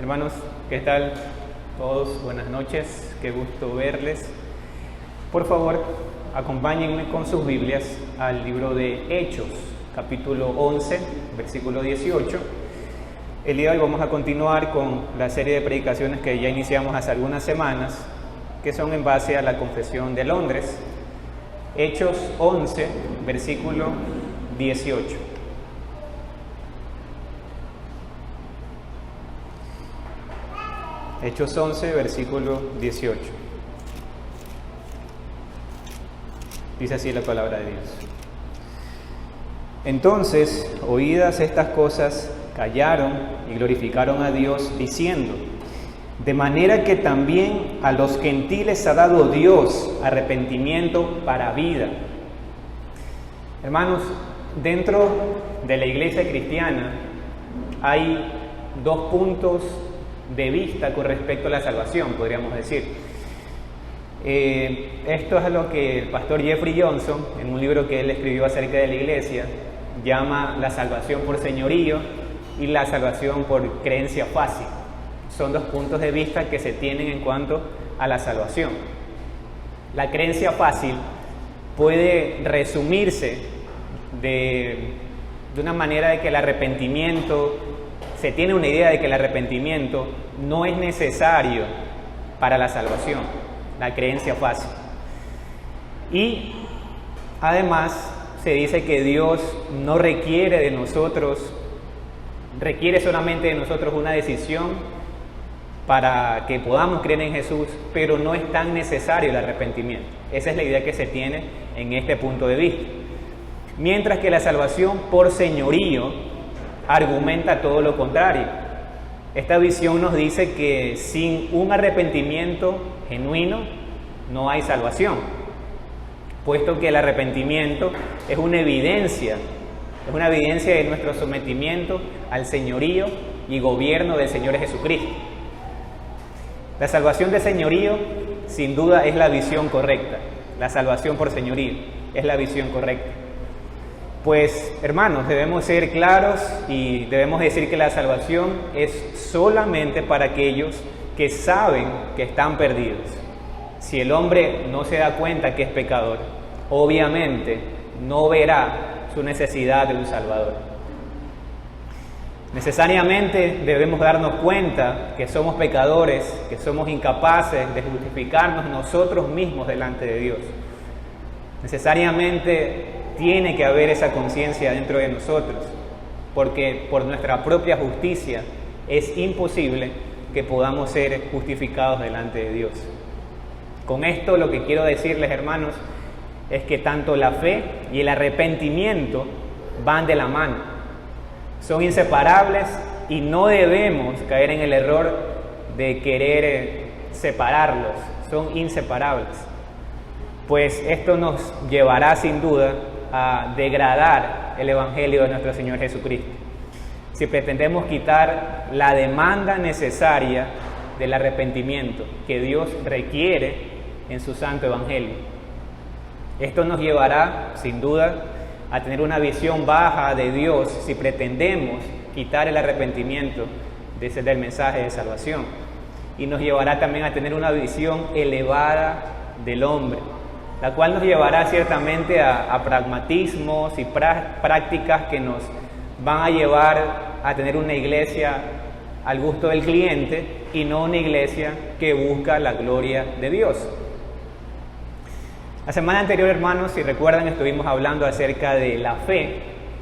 Hermanos, ¿qué tal? Todos, buenas noches, qué gusto verles. Por favor, acompáñenme con sus Biblias al libro de Hechos, capítulo 11, versículo 18. El día de hoy vamos a continuar con la serie de predicaciones que ya iniciamos hace algunas semanas, que son en base a la Confesión de Londres. Hechos 11, versículo 18. Hechos 11, versículo 18. Dice así la palabra de Dios. Entonces, oídas estas cosas, callaron y glorificaron a Dios, diciendo: de manera que también a los gentiles ha dado Dios arrepentimiento para vida. Hermanos, dentro de la iglesia cristiana hay dos puntos de vista con respecto a la salvación, podríamos decir. Esto es lo que el pastor Jeffrey Johnson, en un libro que él escribió acerca de la iglesia, llama la salvación por señorío y la salvación por creencia fácil. Son dos puntos de vista que se tienen en cuanto a la salvación. La creencia fácil puede resumirse de una manera de que el arrepentimiento, se tiene una idea de que el arrepentimiento no es necesario para la salvación, la creencia fácil. Y además se dice que Dios no requiere de nosotros, requiere solamente de nosotros una decisión para que podamos creer en Jesús, pero no es tan necesario el arrepentimiento. Esa es la idea que se tiene en este punto de vista. Mientras que la salvación por señorío argumenta todo lo contrario. Esta visión nos dice que sin un arrepentimiento genuino no hay salvación, puesto que el arrepentimiento es una evidencia de nuestro sometimiento al señorío y gobierno del Señor Jesucristo. La salvación de señorío, sin duda, es la visión correcta. La salvación por señorío es la visión correcta. Pues, hermanos, debemos ser claros y debemos decir que la salvación es solamente para aquellos que saben que están perdidos. Si el hombre no se da cuenta que es pecador, obviamente no verá su necesidad de un Salvador. Necesariamente debemos darnos cuenta que somos pecadores, que somos incapaces de justificarnos nosotros mismos delante de Dios. Necesariamente tiene que haber esa conciencia dentro de nosotros, porque por nuestra propia justicia es imposible que podamos ser justificados delante de Dios. Con esto lo que quiero decirles, hermanos, es que tanto la fe y el arrepentimiento van de la mano. Son inseparables y no debemos caer en el error de querer separarlos. Son inseparables. Pues esto nos llevará sin duda a degradar el Evangelio de nuestro Señor Jesucristo. Si pretendemos quitar la demanda necesaria del arrepentimiento que Dios requiere en su santo Evangelio. Esto nos llevará, sin duda, a tener una visión baja de Dios si pretendemos quitar el arrepentimiento del mensaje de salvación. Y nos llevará también a tener una visión elevada del hombre, la cual nos llevará ciertamente a pragmatismos y prácticas que nos van a llevar a tener una iglesia al gusto del cliente y no una iglesia que busca la gloria de Dios. La semana anterior, hermanos, si recuerdan, estuvimos hablando acerca de la fe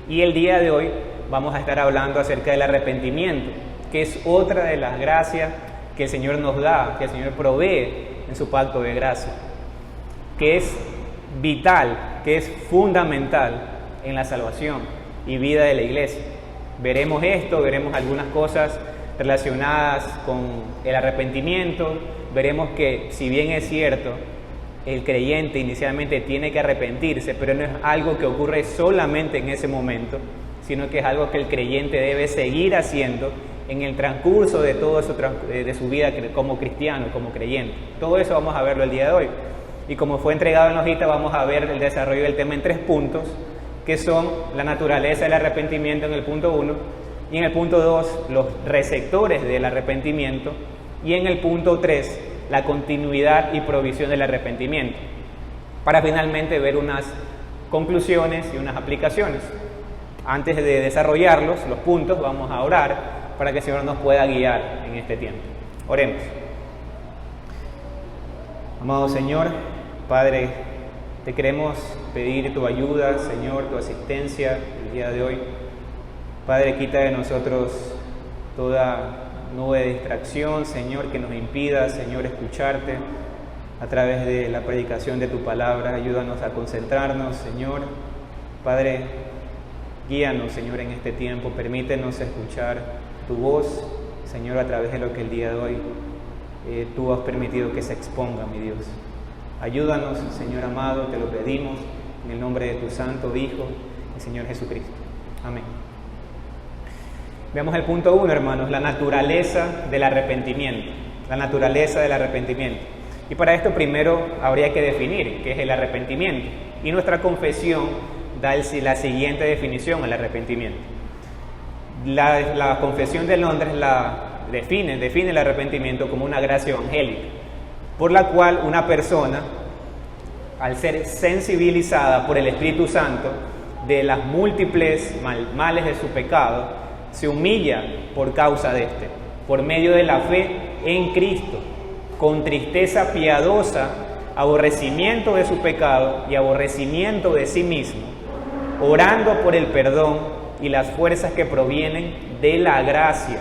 y el día de hoy vamos a estar hablando acerca del arrepentimiento, que es otra de las gracias que el Señor nos da, que el Señor provee en su pacto de gracia, que es vital, que es fundamental en la salvación y vida de la iglesia. Veremos esto, veremos algunas cosas relacionadas con el arrepentimiento, veremos que si bien es cierto, el creyente inicialmente tiene que arrepentirse, pero no es algo que ocurre solamente en ese momento, sino que es algo que el creyente debe seguir haciendo en el transcurso de todo de su vida como cristiano, como creyente. Todo eso vamos a verlo el día de hoy. Y como fue entregado en la hojita, vamos a ver el desarrollo del tema en 3 puntos, que son la naturaleza del arrepentimiento en el punto 1, Y en el punto 2, los receptores del arrepentimiento. Y en el punto 3, la continuidad y provisión del arrepentimiento. Para finalmente ver unas conclusiones y unas aplicaciones. Antes de desarrollarlos, los puntos, vamos a orar para que el Señor nos pueda guiar en este tiempo. Oremos. Amado Señor, Padre, te queremos pedir tu ayuda, Señor, tu asistencia el día de hoy. Padre, quita de nosotros toda nube de distracción, Señor, que nos impida, Señor, escucharte a través de la predicación de tu palabra. Ayúdanos a concentrarnos, Señor. Padre, guíanos, Señor, en este tiempo. Permítenos escuchar tu voz, Señor, a través de lo que el día de hoy tú has permitido que se exponga, mi Dios. Ayúdanos, Señor amado, te lo pedimos, en el nombre de tu Santo Hijo, el Señor Jesucristo. Amén. Veamos el punto 1, hermanos, la naturaleza del arrepentimiento. La naturaleza del arrepentimiento. Y para esto primero habría que definir qué es el arrepentimiento. Y nuestra confesión da la siguiente definición al arrepentimiento. La Confesión de Londres define el arrepentimiento como una gracia evangélica, por la cual una persona, al ser sensibilizada por el Espíritu Santo de las múltiples males de su pecado, se humilla por causa de este, por medio de la fe en Cristo, con tristeza piadosa, aborrecimiento de su pecado y aborrecimiento de sí mismo, orando por el perdón y las fuerzas que provienen de la gracia,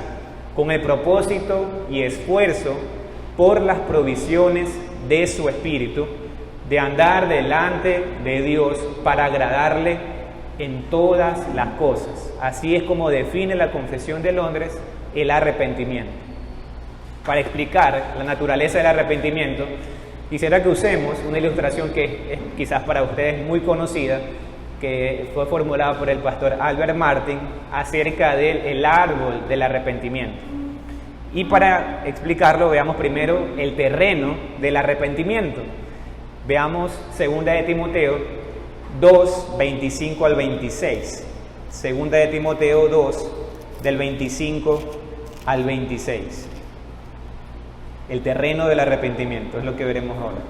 con el propósito y esfuerzo por las provisiones de su Espíritu, de andar delante de Dios para agradarle en todas las cosas. Así es como define la Confesión de Londres el arrepentimiento. Para explicar la naturaleza del arrepentimiento, quisiera que usemos una ilustración que es quizás para ustedes muy conocida, que fue formulada por el pastor Albert Martin acerca del árbol del arrepentimiento. Y para explicarlo, veamos primero el terreno del arrepentimiento. Veamos 2 de Timoteo 2, 25 al 26. 2 de Timoteo 2, del 25 al 26. El terreno del arrepentimiento es lo que veremos ahora.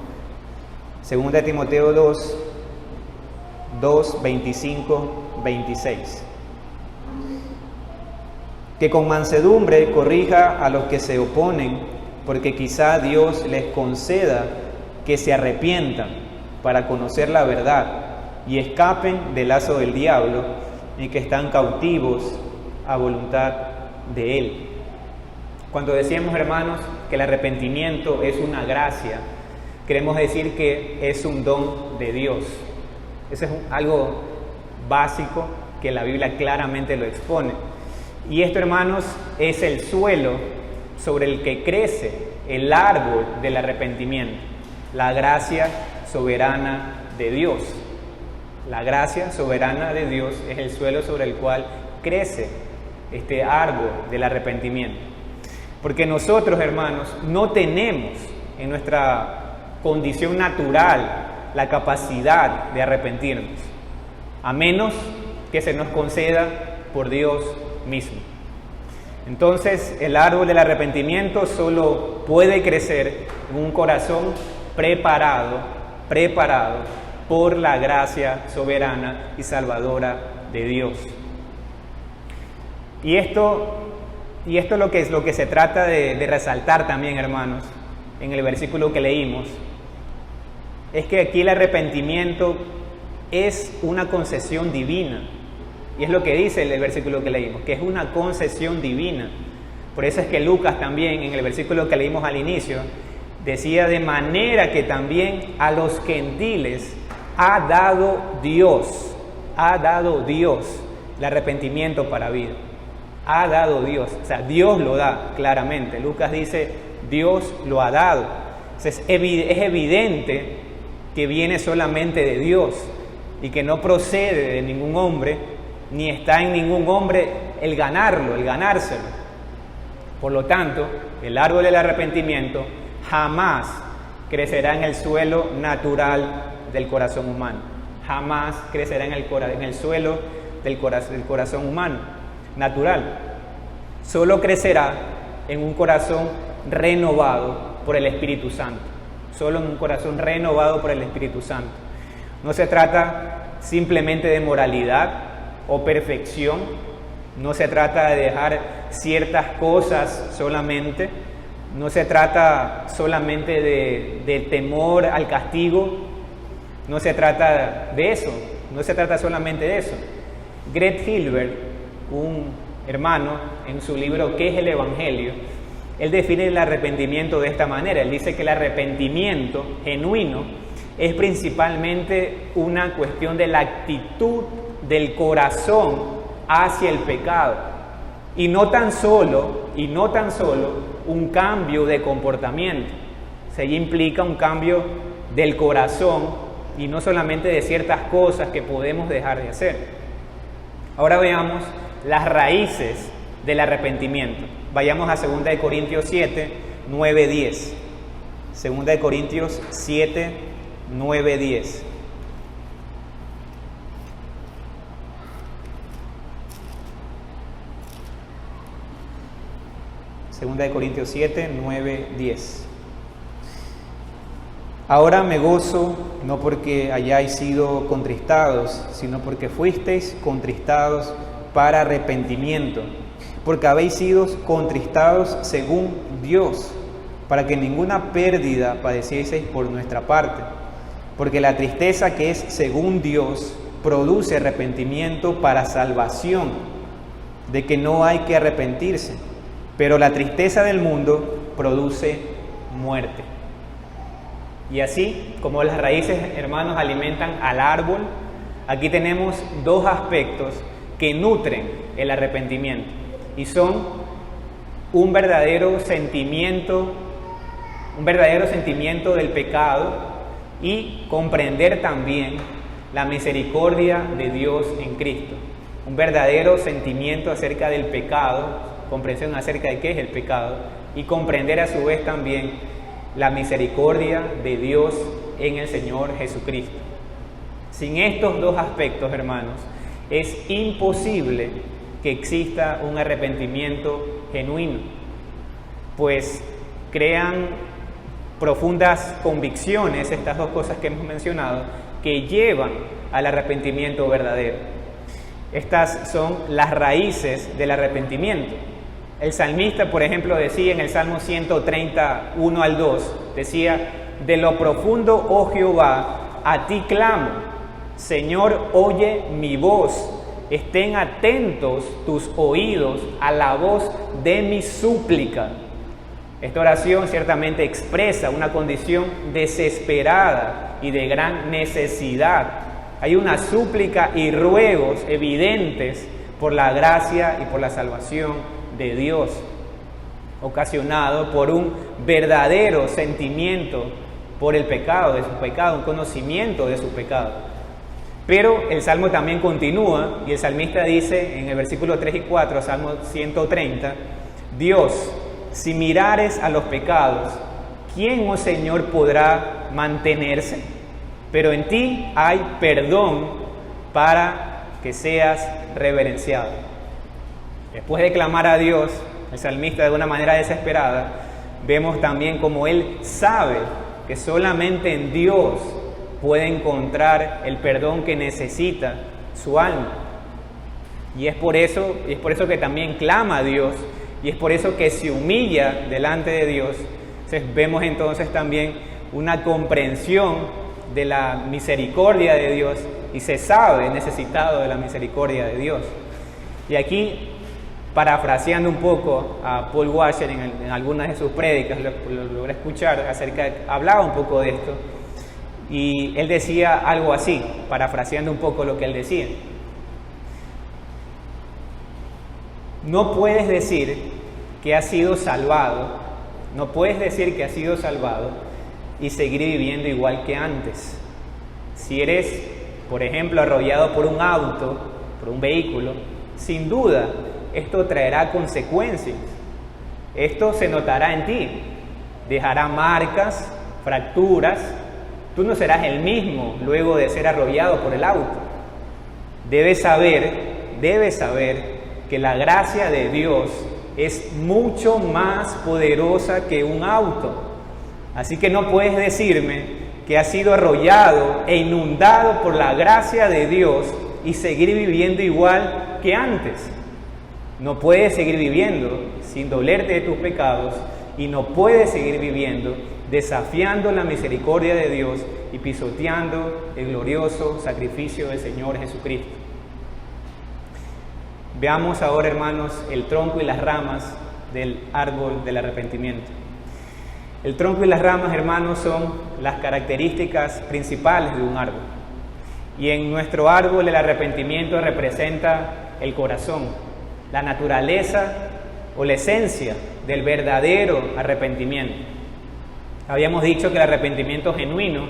2 de Timoteo 2, 25, 26. Que con mansedumbre corrija a los que se oponen, porque quizá Dios les conceda que se arrepientan para conocer la verdad y escapen del lazo del diablo y que están cautivos a voluntad de él. Cuando decíamos, hermanos, que el arrepentimiento es una gracia, queremos decir que es un don de Dios. Eso es algo básico que la Biblia claramente lo expone. Y esto, hermanos, es el suelo sobre el que crece el árbol del arrepentimiento, la gracia soberana de Dios. La gracia soberana de Dios es el suelo sobre el cual crece este árbol del arrepentimiento. Porque nosotros, hermanos, no tenemos en nuestra condición natural la capacidad de arrepentirnos, a menos que se nos conceda por Dios mismo. Entonces, el árbol del arrepentimiento solo puede crecer en un corazón preparado por la gracia soberana y salvadora de Dios. Y esto es lo que se trata de resaltar también, hermanos, en el versículo que leímos. Es que aquí el arrepentimiento es una concesión divina. Y es lo que dice el versículo que leímos, que es una concesión divina. Por eso es que Lucas también, en el versículo que leímos al inicio, decía: de manera que también a los gentiles ha dado Dios el arrepentimiento para vida. Ha dado Dios, o sea, Dios lo da claramente. Lucas dice, Dios lo ha dado. Entonces, es evidente que viene solamente de Dios y que no procede de ningún hombre, ni está en ningún hombre el ganárselo. Por lo tanto, el árbol del arrepentimiento jamás crecerá en el suelo natural del corazón humano. Jamás crecerá en el suelo del corazón humano, natural. solo crecerá en un corazón renovado por el Espíritu Santo. Solo en un corazón renovado por el Espíritu Santo. No se trata simplemente de moralidad o perfección. No se trata de dejar ciertas cosas solamente. No se trata solamente de temor al castigo. No se trata de eso. No se trata solamente de eso. Greg Hilbert, un hermano, en su libro ¿Qué es el Evangelio?, él define el arrepentimiento de esta manera. Él dice que el arrepentimiento genuino es principalmente una cuestión de la actitud del corazón hacia el pecado. Y no tan solo un cambio de comportamiento. Se implica un cambio del corazón y no solamente de ciertas cosas que podemos dejar de hacer. Ahora veamos las raíces del arrepentimiento. Vayamos a 2 Corintios 7, 9, 10. 2 Corintios 7, 9, 10. Segunda de Corintios 7, 9, 10. Ahora me gozo, no porque hayáis sido contristados, sino porque fuisteis contristados para arrepentimiento, porque habéis sido contristados según Dios, para que ninguna pérdida padecieseis por nuestra parte, porque la tristeza que es según Dios produce arrepentimiento para salvación, de que no hay que arrepentirse, pero la tristeza del mundo produce muerte. Y así como las raíces, hermanos, alimentan al árbol, aquí tenemos dos aspectos que nutren el arrepentimiento y son un verdadero sentimiento del pecado y comprender también la misericordia de Dios en Cristo. Un verdadero sentimiento acerca del pecado, comprensión acerca de qué es el pecado y comprender a su vez también la misericordia de Dios en el Señor Jesucristo. Sin estos dos aspectos, hermanos, es imposible que exista un arrepentimiento genuino, pues crean profundas convicciones, estas dos cosas que hemos mencionado, que llevan al arrepentimiento verdadero. Estas son las raíces del arrepentimiento. El salmista, por ejemplo, decía en el Salmo 131 al 2, decía: de lo profundo, oh Jehová, a ti clamo, Señor, oye mi voz, estén atentos tus oídos a la voz de mi súplica. Esta oración ciertamente expresa una condición desesperada y de gran necesidad. Hay una súplica y ruegos evidentes por la gracia y por la salvación de Dios, ocasionado por un verdadero sentimiento por el pecado, de su pecado, un conocimiento de su pecado. Pero el Salmo también continúa y el salmista dice en el versículo 3 y 4, Salmo 130, Dios, si mirares a los pecados, ¿quién, oh Señor, podrá mantenerse? Pero en ti hay perdón para que seas reverenciado. Después de clamar a Dios, el salmista de una manera desesperada, vemos también como él sabe que solamente en Dios puede encontrar el perdón que necesita su alma. Y es por eso que también clama a Dios, y es por eso que se humilla delante de Dios. Entonces, vemos entonces también una comprensión de la misericordia de Dios y se sabe necesitado de la misericordia de Dios. Y aquí, parafraseando un poco a Paul Washer en algunas de sus prédicas, lo logré escuchar hablaba un poco de esto, y él decía algo así, parafraseando un poco lo que él decía: no puedes decir que has sido salvado, y seguir viviendo igual que antes. Si eres, por ejemplo, arrollado por un auto, por un vehículo, sin duda esto traerá consecuencias. Esto se notará en ti, dejará marcas, fracturas. Tú no serás el mismo luego de ser arrollado por el auto. Debes saber que la gracia de Dios es mucho más poderosa que un auto. Así que no puedes decirme que has sido arrollado e inundado por la gracia de Dios y seguir viviendo igual que antes. No puedes seguir viviendo sin dolerte de tus pecados y no puedes seguir viviendo desafiando la misericordia de Dios y pisoteando el glorioso sacrificio del Señor Jesucristo. Veamos ahora, hermanos, el tronco y las ramas del árbol del arrepentimiento. El tronco y las ramas, hermanos, son las características principales de un árbol. Y en nuestro árbol el arrepentimiento representa el corazón, la naturaleza o la esencia del verdadero arrepentimiento. Habíamos dicho que el arrepentimiento genuino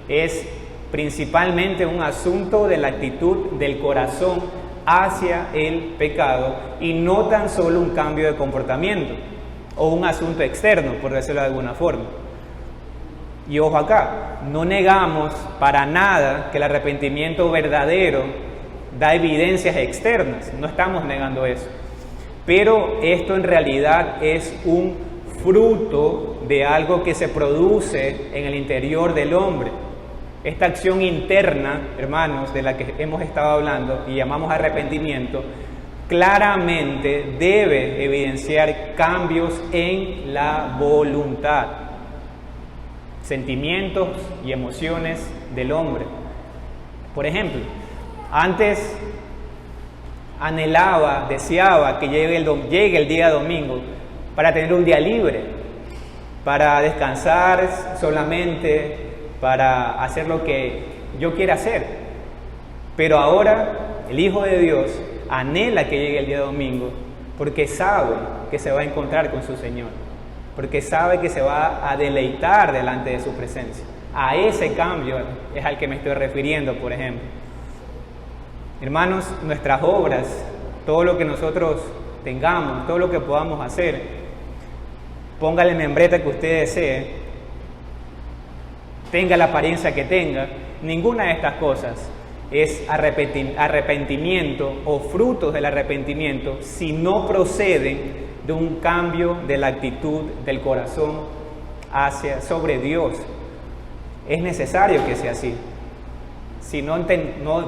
es principalmente un asunto de la actitud del corazón hacia el pecado y no tan solo un cambio de comportamiento o un asunto externo, por decirlo de alguna forma. Y ojo acá, no negamos para nada que el arrepentimiento verdadero da evidencias externas, no estamos negando eso. Pero esto en realidad es un fruto de algo que se produce en el interior del hombre. Esta acción interna, hermanos, de la que hemos estado hablando y llamamos arrepentimiento, claramente debe evidenciar cambios en la voluntad, sentimientos y emociones del hombre. Por ejemplo, antes anhelaba, deseaba que llegue el día domingo para tener un día libre, para descansar solamente, para hacer lo que yo quiera hacer. Pero ahora el Hijo de Dios anhela que llegue el día domingo porque sabe que se va a encontrar con su Señor, porque sabe que se va a deleitar delante de su presencia. A ese cambio es al que me estoy refiriendo, por ejemplo. Hermanos, nuestras obras, todo lo que nosotros tengamos, todo lo que podamos hacer, póngale membreta que usted desee, tenga la apariencia que tenga, ninguna de estas cosas es arrepentimiento o frutos del arrepentimiento si no proceden de un cambio de la actitud del corazón sobre Dios. Es necesario que sea así. Si no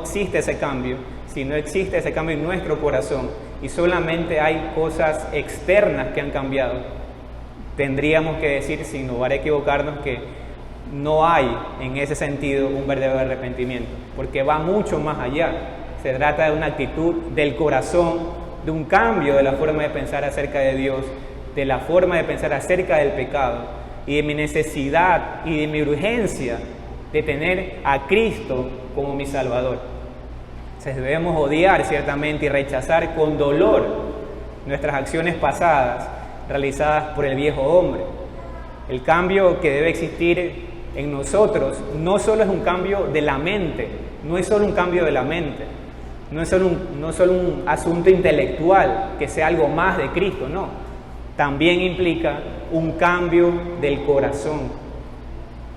existe ese cambio, si no existe ese cambio en nuestro corazón y solamente hay cosas externas que han cambiado, tendríamos que decir, sin lugar a equivocarnos, que no hay en ese sentido un verdadero arrepentimiento, porque va mucho más allá. Se trata de una actitud del corazón, de un cambio de la forma de pensar acerca de Dios, de la forma de pensar acerca del pecado y de mi necesidad y de mi urgencia de tener a Cristo como mi Salvador. Entonces debemos odiar ciertamente y rechazar con dolor nuestras acciones pasadas realizadas por el viejo hombre. El cambio que debe existir en nosotros no solo es un cambio de la mente, no es solo un cambio de la mente, no es solo un asunto intelectual, que sea algo más de Cristo, no. También implica un cambio del corazón.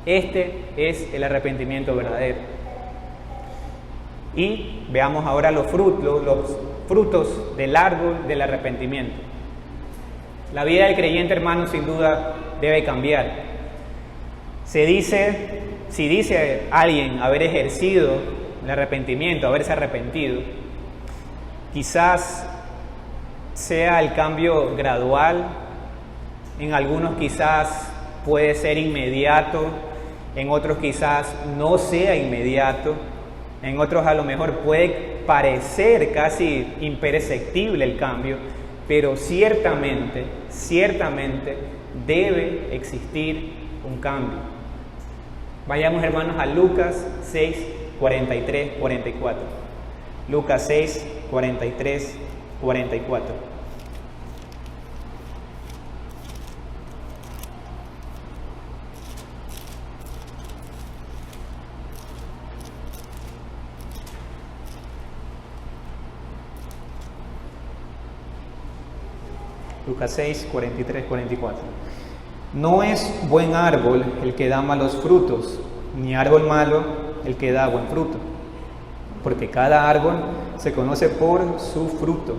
Este es el arrepentimiento verdadero. Y veamos ahora los frutos del árbol del arrepentimiento. La vida del creyente, hermano, sin duda debe cambiar. Si dice alguien haber ejercido el arrepentimiento, haberse arrepentido, quizás sea el cambio gradual, en algunos quizás puede ser inmediato, en otros quizás no sea inmediato, en otros a lo mejor puede parecer casi imperceptible el cambio, pero ciertamente debe existir un cambio. Vayamos, hermanos, a Lucas 6, 43, 44. Lucas 6, 43, 44. Lucas 6, 43, 44. No es buen árbol el que da malos frutos, ni árbol malo el que da buen fruto, porque cada árbol se conoce por su fruto.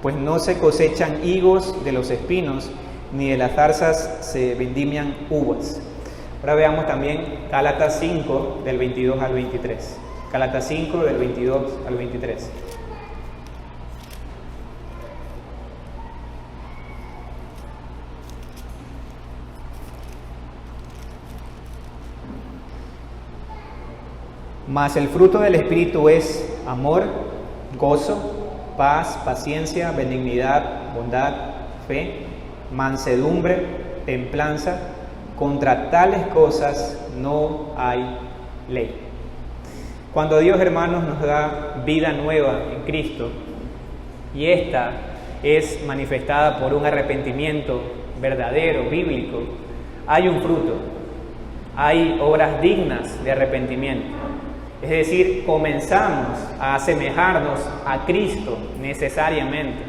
pues no se cosechan higos de los espinos, ni de las zarzas se vendimian uvas. Ahora veamos también Gálatas 5, del 22 al 23. Gálatas 5, del 22 al 23. Mas el fruto del Espíritu es amor, gozo, paz, paciencia, benignidad, bondad, fe, mansedumbre, templanza. Contra tales cosas no hay ley. Cuando Dios, hermanos, nos da vida nueva en Cristo, y esta es manifestada por un arrepentimiento verdadero, bíblico, hay un fruto, hay obras dignas de arrepentimiento. Es decir, comenzamos a asemejarnos a Cristo necesariamente.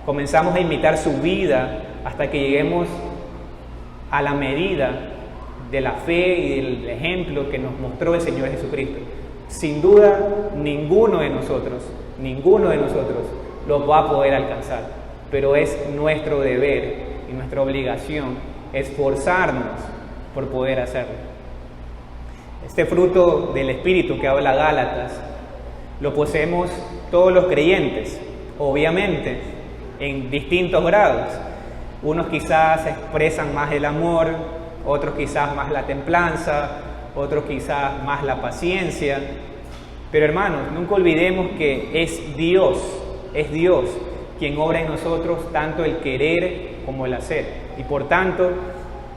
Comenzamos a imitar su vida hasta que lleguemos a la medida de la fe y del ejemplo que nos mostró el Señor Jesucristo. Sin duda, ninguno de nosotros lo va a poder alcanzar, pero es nuestro deber y nuestra obligación esforzarnos por poder hacerlo. Este fruto del Espíritu que habla Gálatas lo poseemos todos los creyentes, obviamente en distintos grados. Unos quizás expresan más el amor, otros quizás más la templanza, otros quizás más la paciencia. Pero hermanos, nunca olvidemos que es Dios quien obra en nosotros tanto el querer como el hacer. Y por tanto,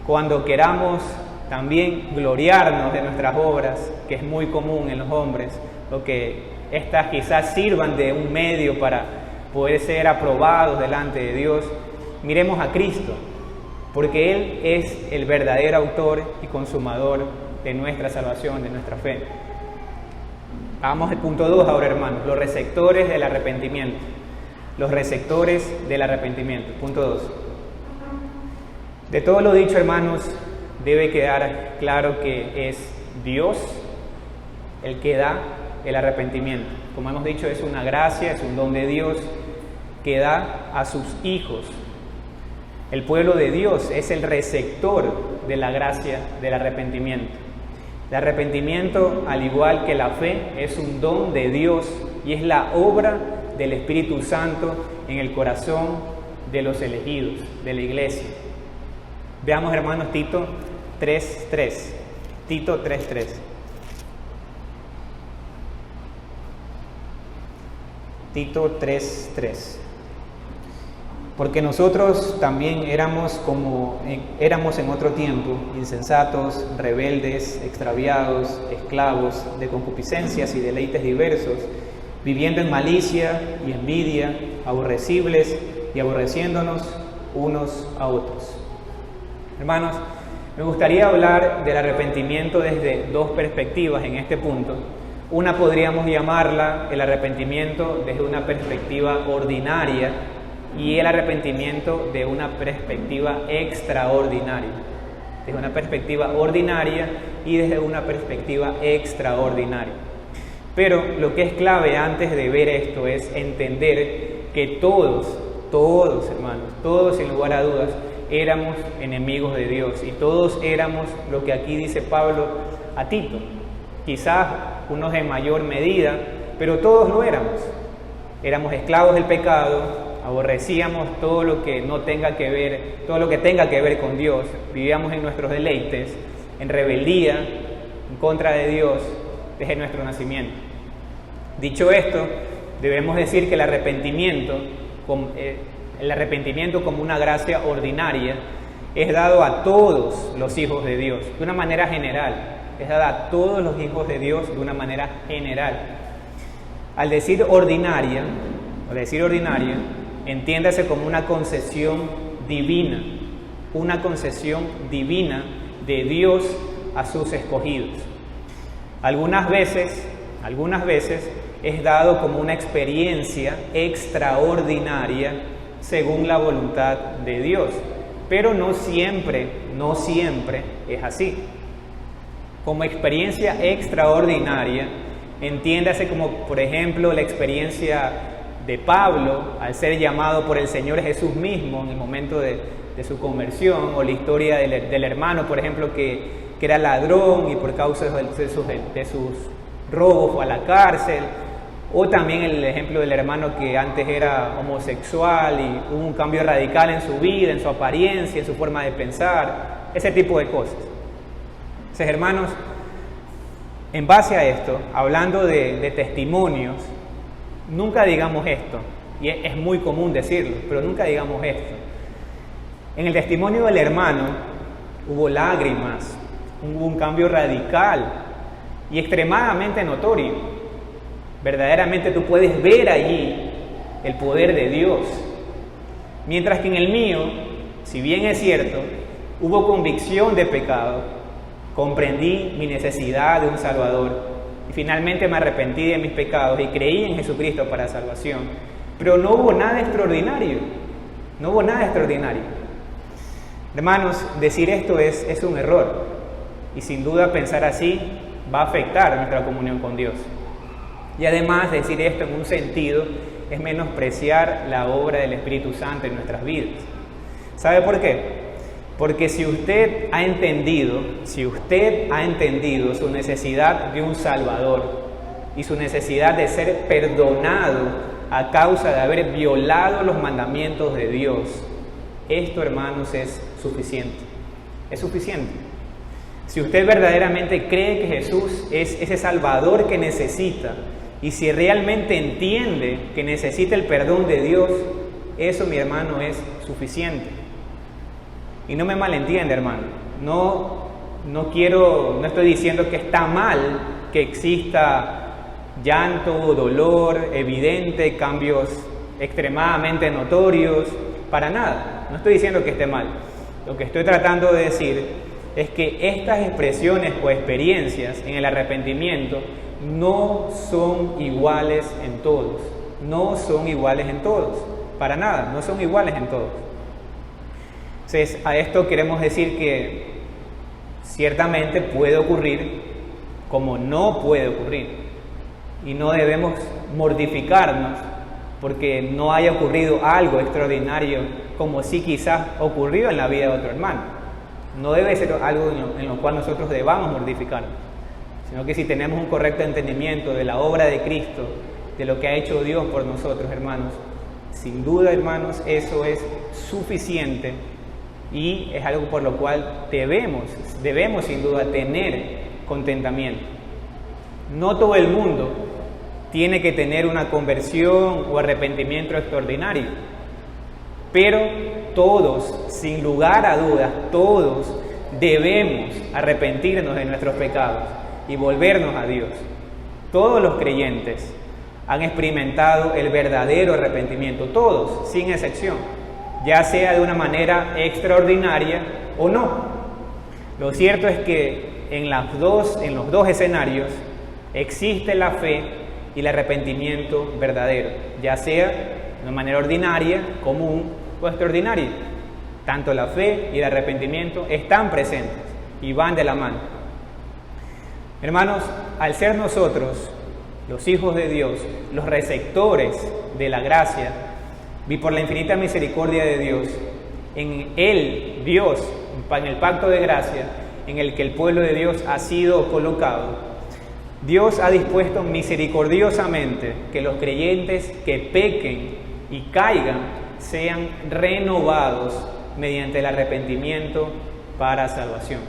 cuando queramos también gloriarnos de nuestras obras, que es muy común en los hombres, o que éstas quizás sirvan de un medio para poder ser aprobados delante de Dios, miremos a Cristo, porque Él es el verdadero autor y consumador de nuestra salvación, de nuestra fe. Vamos al punto 2 ahora, hermanos, los receptores del arrepentimiento. Los receptores del arrepentimiento. Punto 2. De todo lo dicho, hermanos, debe quedar claro que es Dios el que da el arrepentimiento. Como hemos dicho, es una gracia, es un don de Dios que da a sus hijos. El pueblo de Dios es el receptor de la gracia del arrepentimiento. El arrepentimiento, al igual que la fe, es un don de Dios y es la obra del Espíritu Santo en el corazón de los elegidos, de la iglesia. Veamos, hermanos, Tito 3:3. Tito 3:3. Tito 3:3. Porque nosotros también éramos en otro tiempo, insensatos, rebeldes, extraviados, esclavos de concupiscencias y deleites diversos, viviendo en malicia y envidia, aborrecibles y aborreciéndonos unos a otros. Hermanos, me gustaría hablar del arrepentimiento desde dos perspectivas en este punto. Una podríamos llamarla el arrepentimiento desde una perspectiva ordinaria y el arrepentimiento de una perspectiva extraordinaria. Desde una perspectiva ordinaria y desde una perspectiva extraordinaria. Pero lo que es clave antes de ver esto es entender que todos hermanos, todos sin lugar a dudas, éramos enemigos de Dios y todos éramos lo que aquí dice Pablo a Tito. Quizás unos en mayor medida, pero todos lo éramos. Éramos esclavos del pecado, aborrecíamos todo lo que tenga que ver con Dios, vivíamos en nuestros deleites, en rebeldía, en contra de Dios desde nuestro nacimiento. Dicho esto, debemos decir que el arrepentimiento como una gracia ordinaria es dado a todos los hijos de Dios de una manera general. Es dada a todos los hijos de Dios de una manera general. Al decir ordinaria, entiéndase como una concesión divina de Dios a sus escogidos. Algunas veces es dado como una experiencia extraordinaria según la voluntad de Dios, pero no siempre es así. Como experiencia extraordinaria, entiéndase como, por ejemplo, la experiencia de Pablo al ser llamado por el Señor Jesús mismo en el momento de su conversión, o la historia del hermano, por ejemplo, que era ladrón y por causa de sus robos fue a la cárcel, o también el ejemplo del hermano que antes era homosexual y hubo un cambio radical en su vida, en su apariencia, en su forma de pensar, ese tipo de cosas. Entonces, hermanos, en base a esto, hablando de testimonios, nunca digamos esto, y es muy común decirlo, pero nunca digamos esto. En el testimonio del hermano hubo lágrimas, hubo un cambio radical y extremadamente notorio. Verdaderamente tú puedes ver allí el poder de Dios. Mientras que en el mío, si bien es cierto, hubo convicción de pecado, comprendí mi necesidad de un Salvador y finalmente me arrepentí de mis pecados y creí en Jesucristo para salvación. Pero no hubo nada extraordinario, no hubo nada extraordinario. Hermanos, decir esto es un error y sin duda pensar así va a afectar nuestra comunión con Dios. Y además decir esto en un sentido es menospreciar la obra del Espíritu Santo en nuestras vidas. ¿Sabe por qué? Porque si usted ha entendido su necesidad de un Salvador y su necesidad de ser perdonado a causa de haber violado los mandamientos de Dios, esto, hermanos, es suficiente. Es suficiente. Si usted verdaderamente cree que Jesús es ese Salvador que necesita, y si realmente entiende que necesita el perdón de Dios, eso, mi hermano, es suficiente. Y no me malentiende, hermano. No estoy diciendo que está mal que exista llanto, dolor evidente, cambios extremadamente notorios, para nada. No estoy diciendo que esté mal. Lo que estoy tratando de decir es que estas expresiones o experiencias en el arrepentimiento no son iguales en todos. No son iguales en todos. Para nada, no son iguales en todos. Entonces, a esto queremos decir que ciertamente puede ocurrir como no puede ocurrir. Y no debemos mortificarnos porque no haya ocurrido algo extraordinario como sí quizás ocurrió en la vida de otro hermano. No debe ser algo en lo cual nosotros debamos mortificarnos, sino que si tenemos un correcto entendimiento de la obra de Cristo, de lo que ha hecho Dios por nosotros, hermanos, sin duda, hermanos, eso es suficiente y es algo por lo cual debemos sin duda tener contentamiento. No todo el mundo tiene que tener una conversión o arrepentimiento extraordinario, pero todos, sin lugar a dudas, todos debemos arrepentirnos de nuestros pecados y volvernos a Dios. Todos los creyentes han experimentado el verdadero arrepentimiento, todos, sin excepción, ya sea de una manera extraordinaria o no. Lo cierto es que en los dos escenarios existe la fe y el arrepentimiento verdadero, ya sea de una manera ordinaria, común o extraordinaria. Tanto la fe y el arrepentimiento están presentes y van de la mano. Hermanos, al ser nosotros, los hijos de Dios, los receptores de la gracia, y por la infinita misericordia de Dios, en Él, Dios, en el pacto de gracia, en el que el pueblo de Dios ha sido colocado, Dios ha dispuesto misericordiosamente que los creyentes que pequen y caigan sean renovados mediante el arrepentimiento para salvación.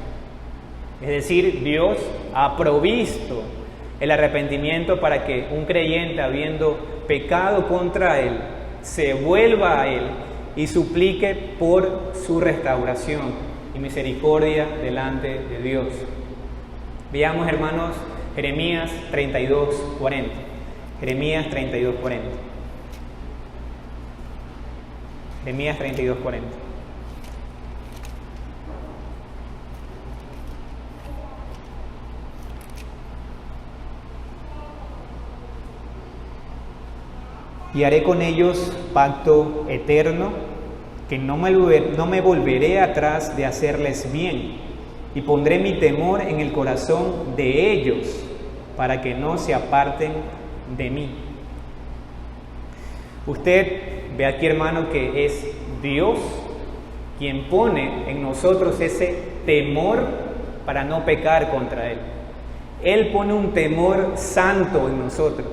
Es decir, Dios ha provisto el arrepentimiento para que un creyente, habiendo pecado contra Él, se vuelva a Él y suplique por su restauración y misericordia delante de Dios. Veamos, hermanos, Jeremías 32:40. Jeremías 32:40. Jeremías 32:40. Y haré con ellos pacto eterno, que no me volveré atrás de hacerles bien, y pondré mi temor en el corazón de ellos, para que no se aparten de mí. Usted ve aquí, hermano, que es Dios quien pone en nosotros ese temor para no pecar contra Él. Él pone un temor santo en nosotros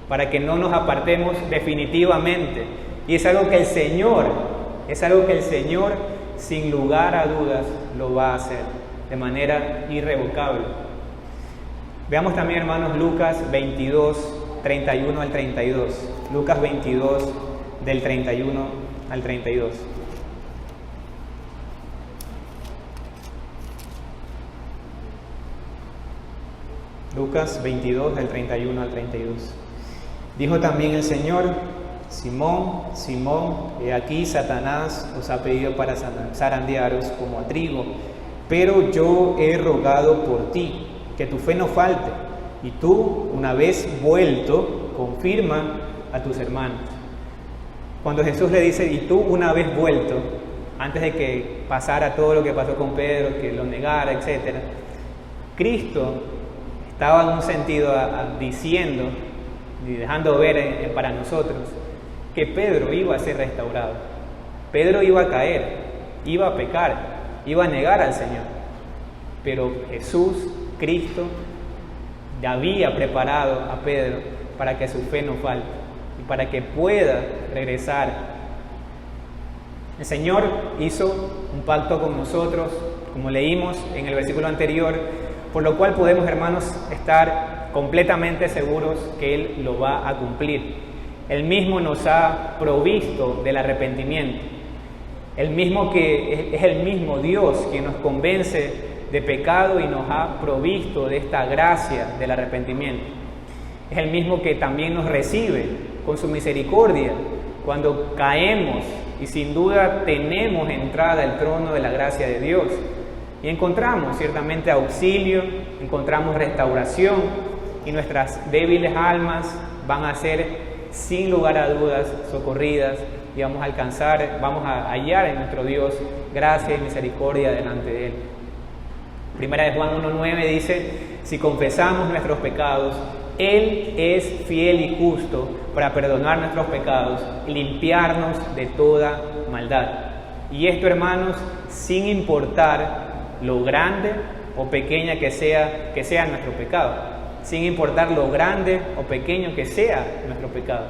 para que no nos apartemos definitivamente. Y es algo que el Señor, sin lugar a dudas, lo va a hacer de manera irrevocable. Veamos también, hermanos, Lucas 22, 31 al 32. Lucas 22, del 31 al 32. Lucas 22, del 31 al 32. Dijo también el Señor: Simón, Simón, he aquí Satanás os ha pedido para zarandearos como a trigo, pero yo he rogado por ti, que tu fe no falte, y tú, una vez vuelto, confirma a tus hermanos. Cuando Jesús le dice, y tú una vez vuelto, antes de que pasara todo lo que pasó con Pedro, que lo negara, etc., Cristo estaba en un sentido diciendo y dejando ver para nosotros que Pedro iba a ser restaurado. Pedro iba a caer, iba a pecar, iba a negar al Señor. Pero Jesús, Cristo, ya había preparado a Pedro para que su fe no falte y para que pueda regresar. El Señor hizo un pacto con nosotros, como leímos en el versículo anterior, por lo cual podemos, hermanos, estar completamente seguros que Él lo va a cumplir. Él mismo nos ha provisto del arrepentimiento. El mismo que es el mismo Dios quien nos convence de pecado y nos ha provisto de esta gracia del arrepentimiento. Es el mismo que también nos recibe con su misericordia cuando caemos y sin duda tenemos entrada al trono de la gracia de Dios. Y encontramos ciertamente auxilio, encontramos restauración y nuestras débiles almas van a ser sin lugar a dudas socorridas y vamos a hallar en nuestro Dios gracia y misericordia delante de Él. Primera de Juan 1:9 dice: si confesamos nuestros pecados, Él es fiel y justo para perdonar nuestros pecados y limpiarnos de toda maldad. Y esto, hermanos, sin importar lo grande o pequeña que sea nuestro pecado, sin importar lo grande o pequeño que sea nuestro pecado.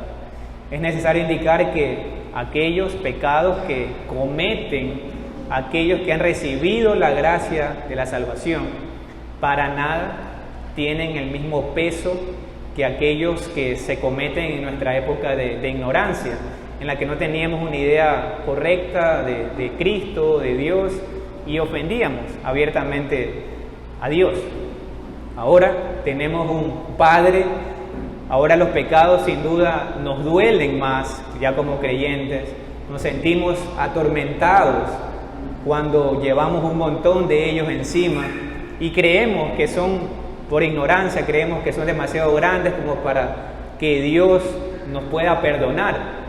Es necesario indicar que aquellos pecados que cometen aquellos que han recibido la gracia de la salvación, para nada tienen el mismo peso que aquellos que se cometen en nuestra época de ignorancia, en la que no teníamos una idea correcta de Cristo, de Dios, y ofendíamos abiertamente a Dios. Ahora tenemos un Padre, ahora los pecados sin duda nos duelen más ya como creyentes, nos sentimos atormentados cuando llevamos un montón de ellos encima y creemos que son, por ignorancia, creemos que son demasiado grandes como para que Dios nos pueda perdonar.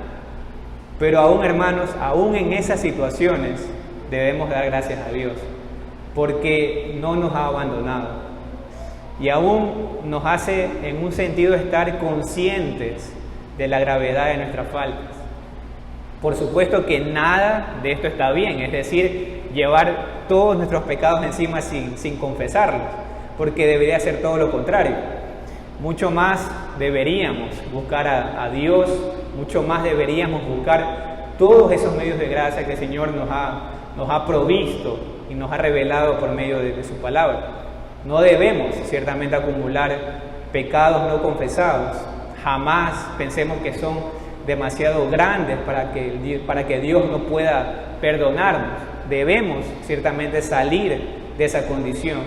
Pero aún, hermanos, aún en esas situaciones debemos dar gracias a Dios, porque no nos ha abandonado y aún nos hace en un sentido estar conscientes de la gravedad de nuestras faltas. Por supuesto que nada de esto está bien, es decir, llevar todos nuestros pecados encima sin confesarlos, porque debería ser todo lo contrario. Mucho más deberíamos buscar a Dios, mucho más deberíamos buscar todos esos medios de gracia que el Señor nos ha provisto y nos ha revelado por medio de su palabra. No debemos ciertamente acumular pecados no confesados. Jamás pensemos que son demasiado grandes para que Dios no pueda perdonarnos. Debemos ciertamente salir de esa condición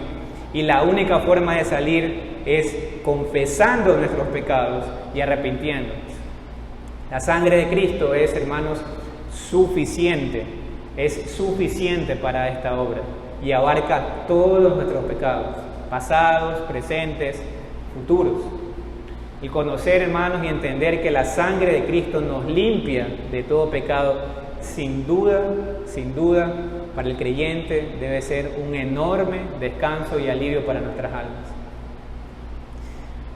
y la única forma de salir es confesando nuestros pecados y arrepintiéndonos. La sangre de Cristo es, hermanos, suficiente para esta obra y abarca todos nuestros pecados, pasados, presentes, futuros. Y conocer, hermanos, y entender que la sangre de Cristo nos limpia de todo pecado, sin duda, para el creyente debe ser un enorme descanso y alivio para nuestras almas.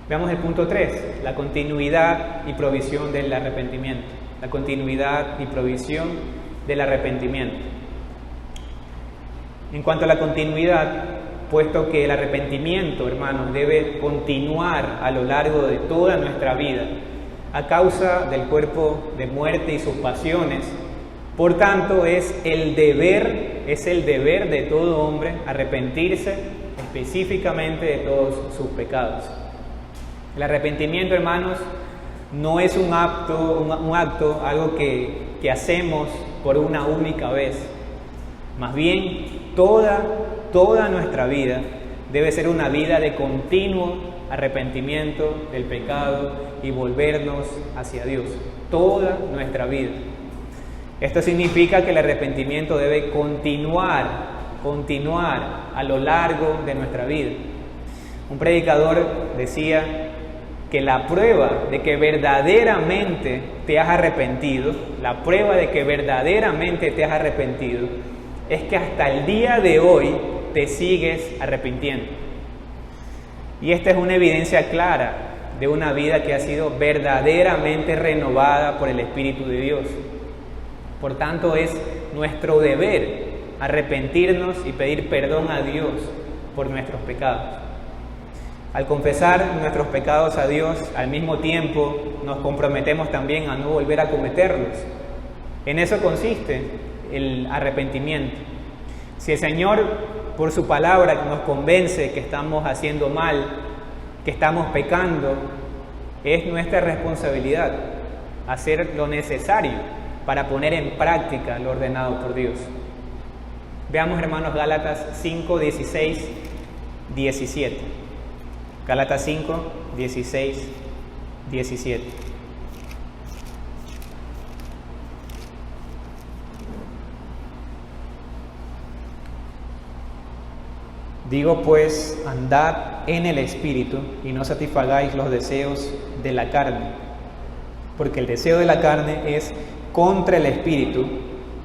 Veamos el punto 3, la continuidad y provisión del arrepentimiento. la continuidad y provisión del arrepentimiento. En cuanto a la continuidad, puesto que el arrepentimiento, hermanos, debe continuar a lo largo de toda nuestra vida, a causa del cuerpo de muerte y sus pasiones, por tanto es el deber de todo hombre arrepentirse específicamente de todos sus pecados. El arrepentimiento, hermanos, no es un acto, algo que hacemos por una única vez. Más bien, toda nuestra vida debe ser una vida de continuo arrepentimiento del pecado y volvernos hacia Dios. Toda nuestra vida. Esto significa que el arrepentimiento debe continuar a lo largo de nuestra vida. Un predicador decía que la prueba de que verdaderamente te has arrepentido, es que hasta el día de hoy te sigues arrepintiendo. Y esta es una evidencia clara de una vida que ha sido verdaderamente renovada por el Espíritu de Dios. Por tanto, es nuestro deber arrepentirnos y pedir perdón a Dios por nuestros pecados. Al confesar nuestros pecados a Dios, al mismo tiempo nos comprometemos también a no volver a cometerlos. En eso consiste el arrepentimiento. Si el Señor, por su palabra, nos convence que estamos haciendo mal, que estamos pecando, es nuestra responsabilidad hacer lo necesario para poner en práctica lo ordenado por Dios. Veamos, hermanos, Gálatas 5, 16, 17. Gálatas 5, 16, 17. Digo pues, andad en el Espíritu y no satisfagáis los deseos de la carne, porque el deseo de la carne es contra el Espíritu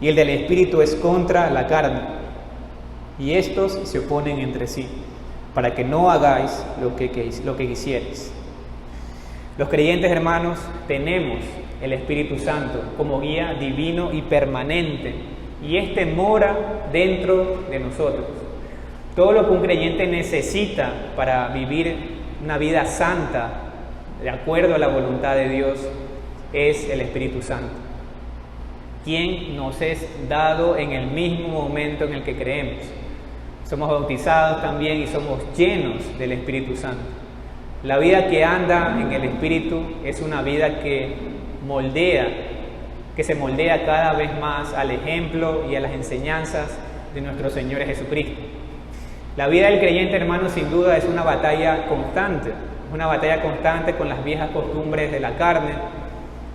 y el del Espíritu es contra la carne, y estos se oponen entre sí, para que no hagáis lo que quisierais. Los creyentes, hermanos, tenemos el Espíritu Santo como guía divino y permanente, y éste mora dentro de nosotros. Todo lo que un creyente necesita para vivir una vida santa, de acuerdo a la voluntad de Dios, es el Espíritu Santo, quien nos es dado en el mismo momento en el que creemos. Somos bautizados también y somos llenos del Espíritu Santo. La vida que anda en el Espíritu es una vida que se moldea cada vez más al ejemplo y a las enseñanzas de nuestro Señor Jesucristo. La vida del creyente, hermano, sin duda es una batalla constante con las viejas costumbres de la carne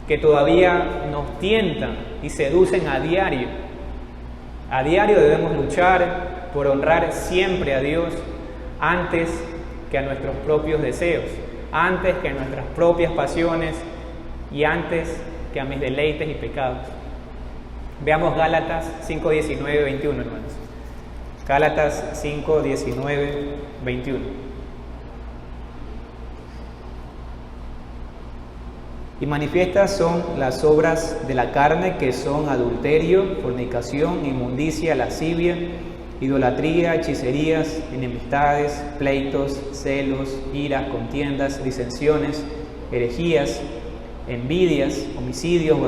que todavía nos tientan y seducen a diario. A diario debemos luchar por honrar siempre a Dios antes que a nuestros propios deseos, antes que a nuestras propias pasiones y antes que a mis deleites y pecados. Veamos Gálatas 5, 19, 21, hermanos. Gálatas 5, 19, 21. Y manifiestas son las obras de la carne, que son adulterio, fornicación, inmundicia, lascivia, idolatría, hechicerías, enemistades, pleitos, celos, iras, contiendas, disensiones, herejías, envidias, homicidios,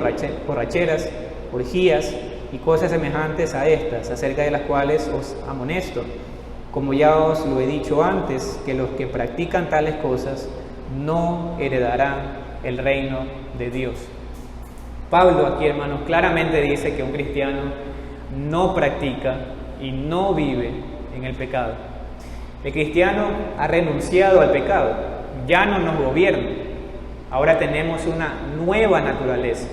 borracheras, orgías y cosas semejantes a estas, acerca de las cuales os amonesto, como ya os lo he dicho antes, que los que practican tales cosas no heredarán el reino de Dios. Pablo aquí, hermanos, claramente dice que un cristiano no practica y no vive en el pecado. El cristiano ha renunciado al pecado, ya no nos gobierna. Ahora tenemos una nueva naturaleza,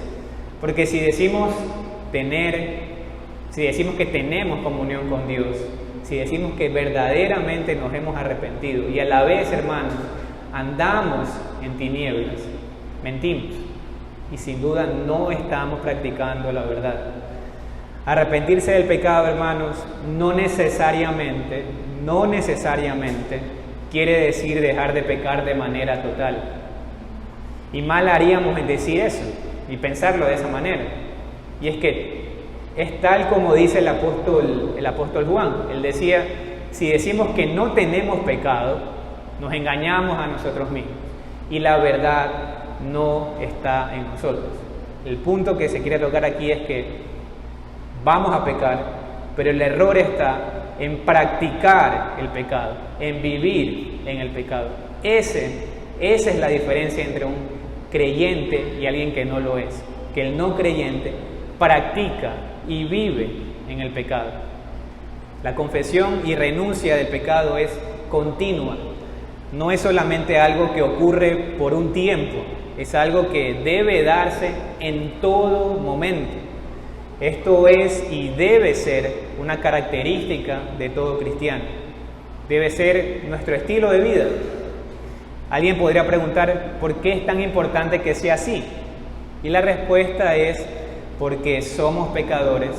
porque si decimos que tenemos comunión con Dios, si decimos que verdaderamente nos hemos arrepentido y a la vez, hermanos, andamos en tinieblas, mentimos y sin duda no estamos practicando la verdad. Arrepentirse del pecado, hermanos, no necesariamente quiere decir dejar de pecar de manera total. Y mal haríamos en decir eso. y pensarlo de esa manera. Y es que es tal como dice el apóstol Juan. Él decía, si decimos que no tenemos pecado, nos engañamos a nosotros mismos y la verdad no está en nosotros. El punto que se quiere tocar aquí es que vamos a pecar, pero el error está en practicar el pecado, en vivir en el pecado. Esa es la diferencia entre un creyente y alguien que no lo es. Que el no creyente practica y vive en el pecado. La confesión y renuncia del pecado es continua. No es solamente algo que ocurre por un tiempo, es algo que debe darse en todo momento. Esto es y debe ser una característica de todo cristiano. Debe ser nuestro estilo de vida. Alguien podría preguntar, ¿por qué es tan importante que sea así? Y la respuesta es porque somos pecadores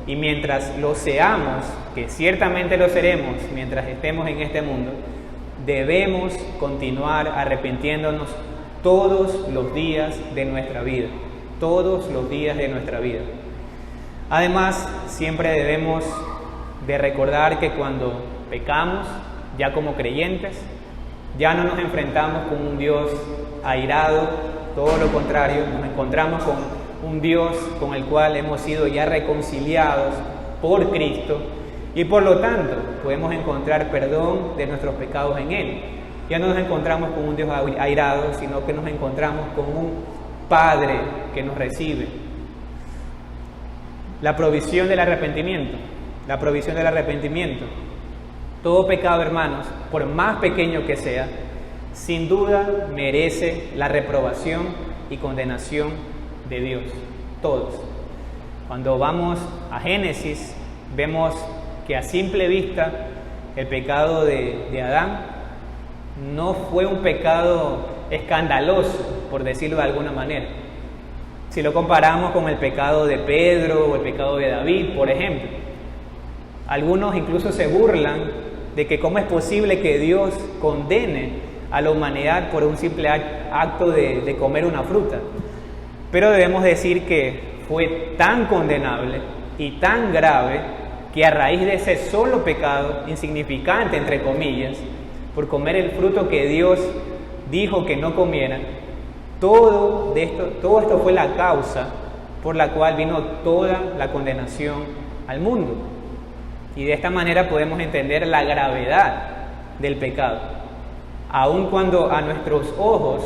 y mientras lo seamos, que ciertamente lo seremos mientras estemos en este mundo, debemos continuar arrepintiéndonos todos los días de nuestra vida. Todos los días de nuestra vida. Además, siempre debemos de recordar que cuando pecamos, ya como creyentes, ya no nos enfrentamos con un Dios airado, todo lo contrario, nos encontramos con un Dios con el cual hemos sido ya reconciliados por Cristo y por lo tanto podemos encontrar perdón de nuestros pecados en Él. Ya no nos encontramos con un Dios airado, sino que nos encontramos con un Padre que nos recibe. La provisión del arrepentimiento. La provisión del arrepentimiento. Todo pecado, hermanos, por más pequeño que sea, sin duda merece la reprobación y condenación de Dios. Todos. Cuando vamos a Génesis, vemos que a simple vista el pecado de Adán no fue un pecado escandaloso, por decirlo de alguna manera. Si lo comparamos con el pecado de Pedro o el pecado de David, por ejemplo, algunos incluso se burlan de que cómo es posible que Dios condene a la humanidad por un simple acto de comer una fruta. Pero debemos decir que fue tan condenable y tan grave que a raíz de ese solo pecado, insignificante entre comillas, por comer el fruto que Dios dijo que no comieran, todo esto fue la causa por la cual vino toda la condenación al mundo. Y de esta manera podemos entender la gravedad del pecado. Aun cuando a nuestros ojos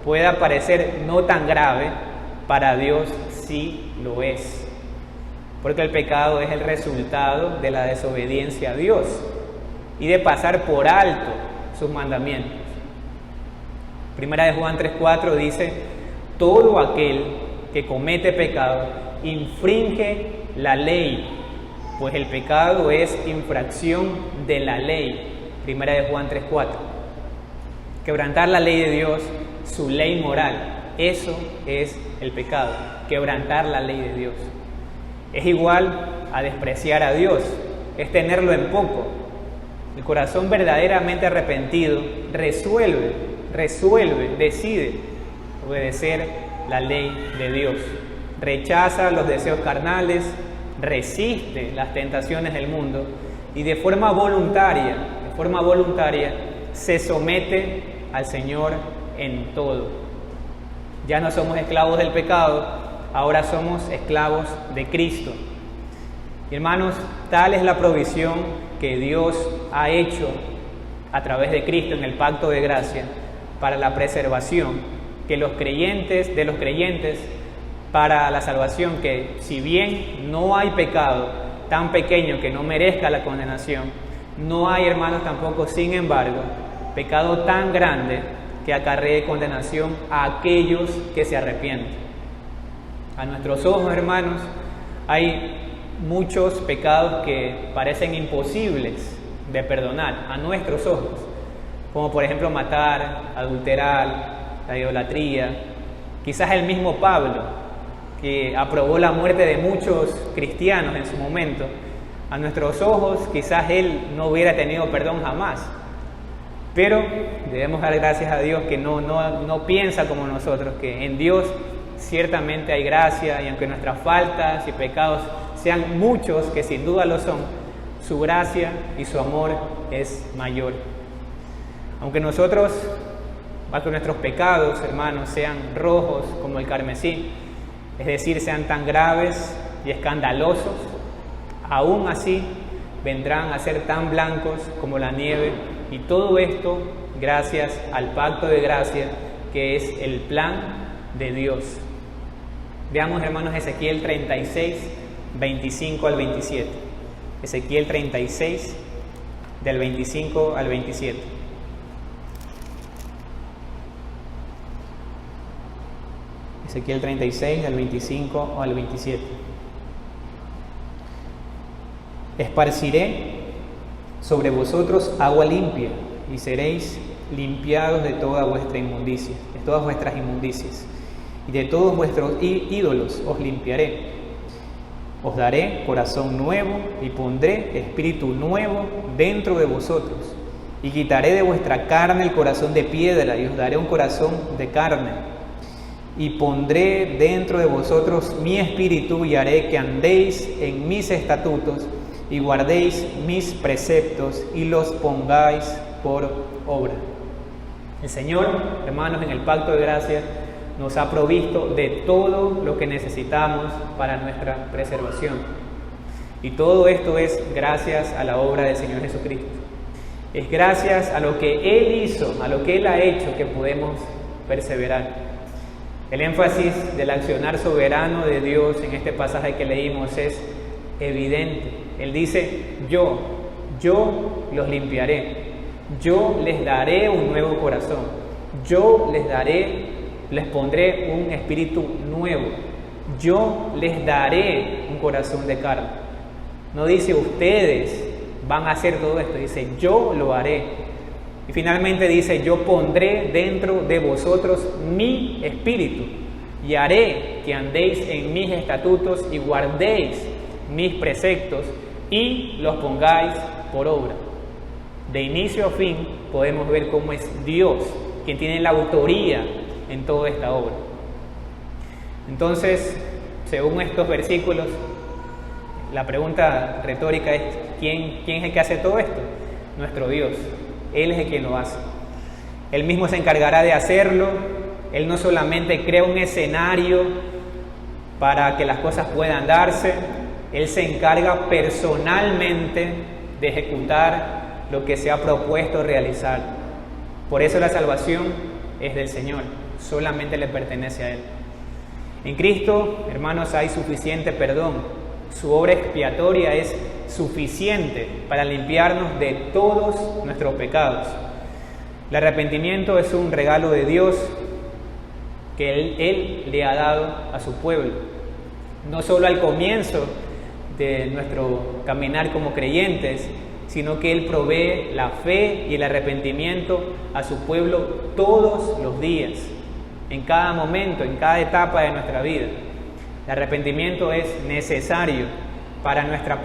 pueda parecer no tan grave, para Dios sí lo es. Porque el pecado es el resultado de la desobediencia a Dios y de pasar por alto sus mandamientos. Primera de Juan 3:4 dice, todo aquel que comete pecado infringe la ley, pues el pecado es infracción de la ley. Primera de Juan 3:4. Quebrantar la ley de Dios, su ley moral, eso es el pecado, quebrantar la ley de Dios. Es igual a despreciar a Dios, es tenerlo en poco. El corazón verdaderamente arrepentido decide obedecer la ley de Dios. Rechaza los deseos carnales, resiste las tentaciones del mundo y de forma voluntaria se somete al Señor en todo. Ya no somos esclavos del pecado, ahora somos esclavos de Cristo. Y hermanos, tal es la provisión que Dios ha hecho a través de Cristo en el pacto de gracia para la preservación, que de los creyentes para la salvación, que si bien no hay pecado tan pequeño que no merezca la condenación, no hay, hermanos, tampoco, sin embargo, pecado tan grande que acarree condenación a aquellos que se arrepienten. A nuestros ojos, hermanos, hay muchos pecados que parecen imposibles de perdonar a nuestros ojos, como por ejemplo matar, adulterar, la idolatría. Quizás el mismo Pablo, que aprobó la muerte de muchos cristianos en su momento, a nuestros ojos quizás él no hubiera tenido perdón jamás. Pero debemos dar gracias a Dios que no piensa como nosotros, que en Dios ciertamente hay gracia, y aunque nuestras faltas y pecados sean muchos, que sin duda lo son, su gracia y su amor es mayor. Aunque nuestros pecados, hermanos, sean rojos como el carmesí, es decir, sean tan graves y escandalosos, aún así vendrán a ser tan blancos como la nieve, y todo esto gracias al pacto de gracia que es el plan de Dios. Veamos, hermanos, Ezequiel 36, 25 al 27. Ezequiel 36, del 25 al 27. Ezequiel 36, del 25 al 27. Esparciré sobre vosotros agua limpia, y seréis limpiados de toda vuestra inmundicia, de todas vuestras inmundicias, y de todos vuestros ídolos os limpiaré. Os daré corazón nuevo, y pondré espíritu nuevo dentro de vosotros, y quitaré de vuestra carne el corazón de piedra, y os daré un corazón de carne. Y pondré dentro de vosotros mi espíritu, y haré que andéis en mis estatutos, y guardéis mis preceptos, y los pongáis por obra. El Señor, hermanos, en el pacto de gracia nos ha provisto de todo lo que necesitamos para nuestra preservación. Y todo esto es gracias a la obra del Señor Jesucristo. Es gracias a lo que Él hizo, a lo que Él ha hecho, que podemos perseverar. El énfasis del accionar soberano de Dios en este pasaje que leímos es evidente. Él dice, yo los limpiaré. Yo les daré un nuevo corazón. Yo les pondré un espíritu nuevo. Yo les daré un corazón de carne. No dice ustedes van a hacer todo esto, dice yo lo haré. Y finalmente dice yo pondré dentro de vosotros mi espíritu y haré que andéis en mis estatutos y guardéis mis preceptos y los pongáis por obra. De inicio a fin podemos ver cómo es Dios quien tiene la autoría en toda esta obra. Entonces, según estos versículos, la pregunta retórica es ¿quién es el que hace todo esto? Nuestro Dios. Él es el que lo hace. Él mismo se encargará de hacerlo. Él no solamente crea un escenario para que las cosas puedan darse, Él se encarga personalmente de ejecutar lo que se ha propuesto realizar. Por eso la salvación es del Señor, solamente le pertenece a Él. En Cristo, hermanos, hay suficiente perdón. Su obra expiatoria es suficiente para limpiarnos de todos nuestros pecados. El arrepentimiento es un regalo de Dios que Él le ha dado a su pueblo. No solo al comienzo de nuestro caminar como creyentes, sino que Él provee la fe y el arrepentimiento a su pueblo todos los días, en cada momento, en cada etapa de nuestra vida. El arrepentimiento es necesario para nuestra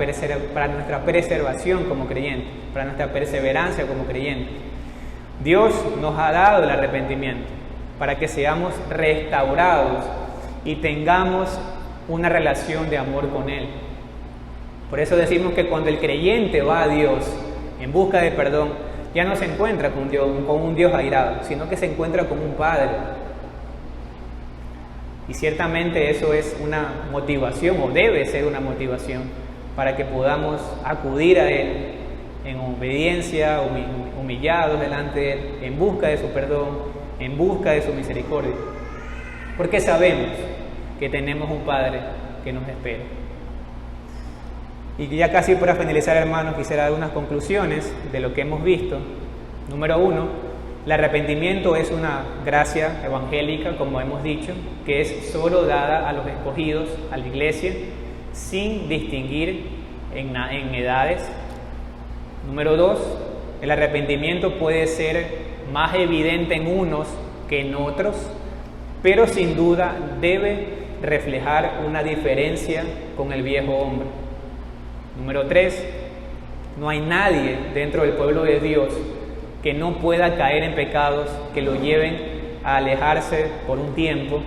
preservación como creyentes, para nuestra perseverancia como creyentes. Dios nos ha dado el arrepentimiento para que seamos restaurados y tengamos una relación de amor con Él. Por eso decimos que cuando el creyente va a Dios en busca de perdón, ya no se encuentra con un Dios airado, sino que se encuentra con un Padre. Y ciertamente eso es una motivación, o debe ser una motivación, para que podamos acudir a Él en obediencia, humillados delante de Él, en busca de su perdón, en busca de su misericordia. Porque sabemos que tenemos un Padre que nos espera. Y ya casi para finalizar, hermanos, quisiera dar unas conclusiones de lo que hemos visto. Número 1, el arrepentimiento es una gracia evangélica, como hemos dicho, que es solo dada a los escogidos, a la iglesia, sin distinguir en edades. Número 2, el arrepentimiento puede ser más evidente en unos que en otros, pero sin duda debe reflejar una diferencia con el viejo hombre. Número 3, no hay nadie dentro del pueblo de Dios que no pueda caer en pecados que lo lleven a alejarse por un tiempo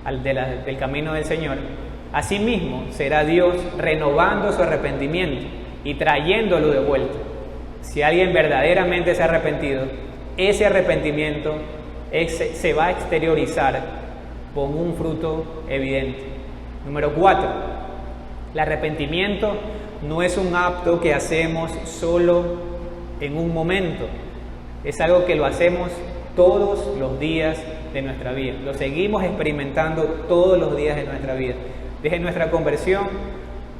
del camino del Señor, asimismo será Dios renovando su arrepentimiento y trayéndolo de vuelta. Si alguien verdaderamente se ha arrepentido, ese arrepentimiento se va a exteriorizar con un fruto evidente. Número 4, el arrepentimiento no es un acto que hacemos solo en un momento, es algo que lo hacemos todos los días de nuestra vida, lo seguimos experimentando todos los días de nuestra vida, desde nuestra conversión,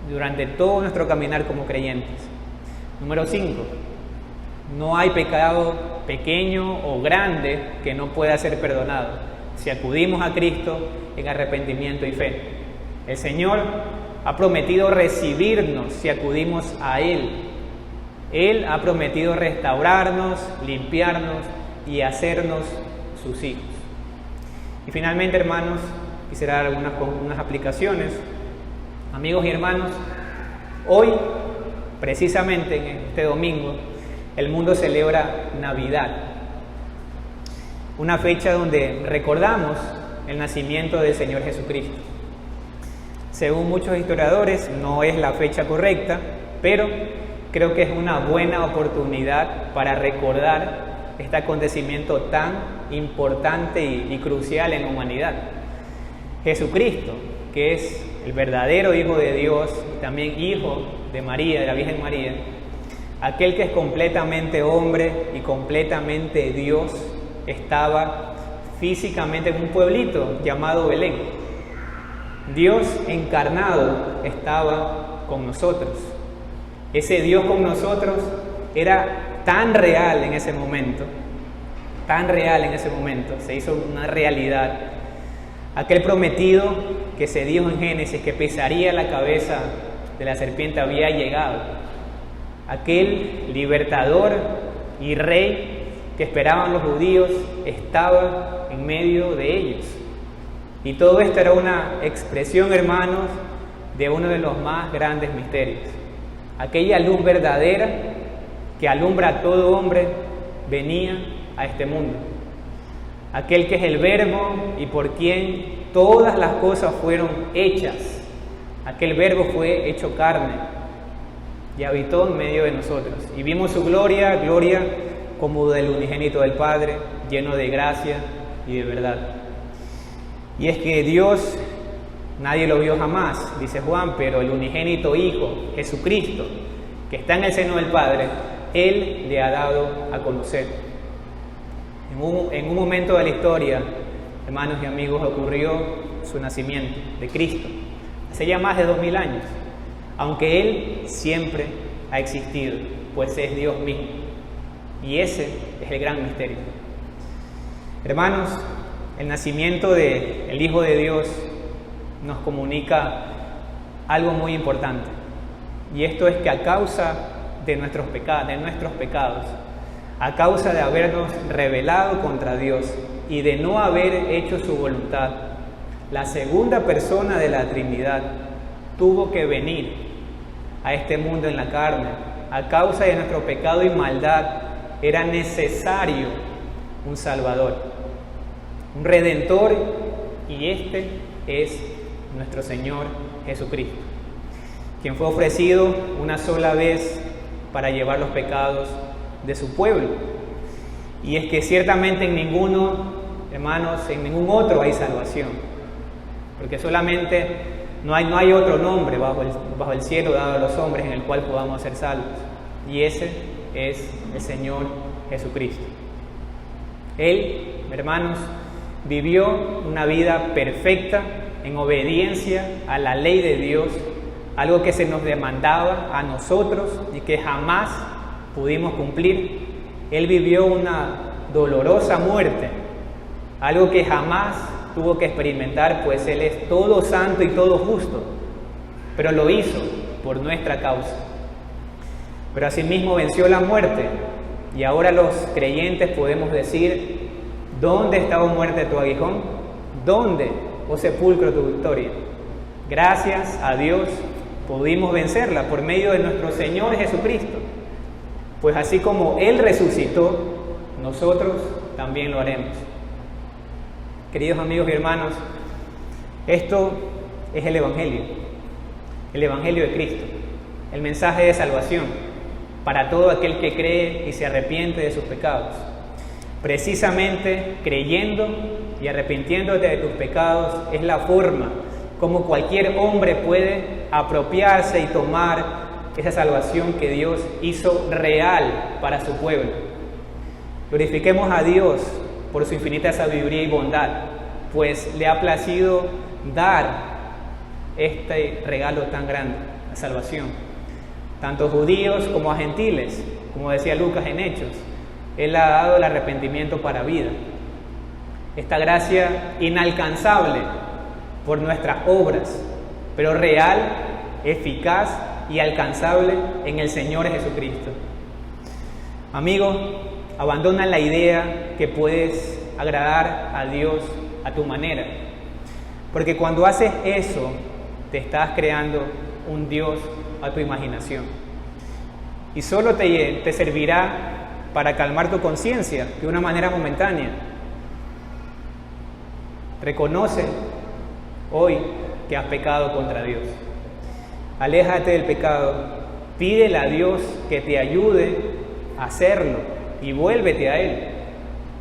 durante todo nuestro caminar como creyentes. Número 5, no hay pecado pequeño o grande que no pueda ser perdonado si acudimos a Cristo en arrepentimiento y fe. El Señor ha prometido recibirnos si acudimos a Él. Él ha prometido restaurarnos, limpiarnos y hacernos sus hijos. Y finalmente, hermanos, quisiera dar algunas aplicaciones. Amigos y hermanos, hoy, precisamente en este domingo, el mundo celebra Navidad, una fecha donde recordamos el nacimiento del Señor Jesucristo. Según muchos historiadores, no es la fecha correcta, pero creo que es una buena oportunidad para recordar este acontecimiento tan importante y crucial en la humanidad. Jesucristo, que es el verdadero Hijo de Dios, y también Hijo de María, de la Virgen María, aquel que es completamente hombre y completamente Dios, estaba físicamente en un pueblito llamado Belén. Dios encarnado estaba con nosotros. Ese Dios con nosotros era tan real en ese momento, se hizo una realidad. Aquel prometido que se dijo en Génesis que pisaría la cabeza de la serpiente había llegado. Aquel libertador y rey que esperaban los judíos estaba en medio de ellos. Y todo esto era una expresión, hermanos, de uno de los más grandes misterios. Aquella luz verdadera que alumbra a todo hombre venía a este mundo. Aquel que es el Verbo y por quien todas las cosas fueron hechas. Aquel Verbo fue hecho carne y habitó en medio de nosotros. Y vimos su gloria como del unigénito del Padre, lleno de gracia y de verdad. Y es que Dios, nadie lo vio jamás, dice Juan, pero el unigénito Hijo, Jesucristo, que está en el seno del Padre, Él le ha dado a conocer. En un momento de la historia, hermanos y amigos, ocurrió su nacimiento de Cristo, hace ya más de 2000 años, aunque Él siempre ha existido, pues es Dios mismo. Y ese es el gran misterio. Hermanos, el nacimiento del Hijo de Dios nos comunica algo muy importante, y esto es que a causa de nuestros pecados, a causa de habernos rebelado contra Dios y de no haber hecho su voluntad, la segunda persona de la Trinidad tuvo que venir a este mundo en la carne. A causa de nuestro pecado y maldad era necesario un Salvador, un Redentor, y este es nuestro Señor Jesucristo, quien fue ofrecido una sola vez para llevar los pecados de su pueblo. Y es que ciertamente en ninguno, hermanos, en ningún otro hay salvación, porque solamente no hay otro nombre bajo el cielo dado a los hombres en el cual podamos ser salvos, y ese es el Señor Jesucristo. Él, hermanos, vivió una vida perfecta en obediencia a la ley de Dios, algo que se nos demandaba a nosotros y que jamás pudimos cumplir. Él vivió una dolorosa muerte, algo que jamás tuvo que experimentar, pues Él es todo santo y todo justo, pero lo hizo por nuestra causa. Pero asimismo venció la muerte, y ahora los creyentes podemos decir: ¿dónde está, oh muerte, tu aguijón? ¿Dónde, oh sepulcro, tu victoria? Gracias a Dios pudimos vencerla por medio de nuestro Señor Jesucristo. Pues así como Él resucitó, nosotros también lo haremos. Queridos amigos y hermanos, Esto es el Evangelio de Cristo, el mensaje de salvación para todo aquel que cree y se arrepiente de sus pecados. Precisamente creyendo y arrepintiéndote de tus pecados es la forma como cualquier hombre puede apropiarse y tomar esa salvación que Dios hizo real para su pueblo. Glorifiquemos a Dios por su infinita sabiduría y bondad, pues le ha placido dar este regalo tan grande, la salvación, tanto judíos como a gentiles, como decía Lucas en Hechos. Él ha dado el arrepentimiento para vida. Esta gracia inalcanzable por nuestras obras, pero real, eficaz y alcanzable en el Señor Jesucristo. Amigo, abandona la idea que puedes agradar a Dios a tu manera, porque cuando haces eso, te estás creando un Dios a tu imaginación. Y solo te servirá para calmar tu conciencia de una manera momentánea. Reconoce hoy que has pecado contra Dios. Aléjate del pecado, pídele a Dios que te ayude a hacerlo y vuélvete a Él.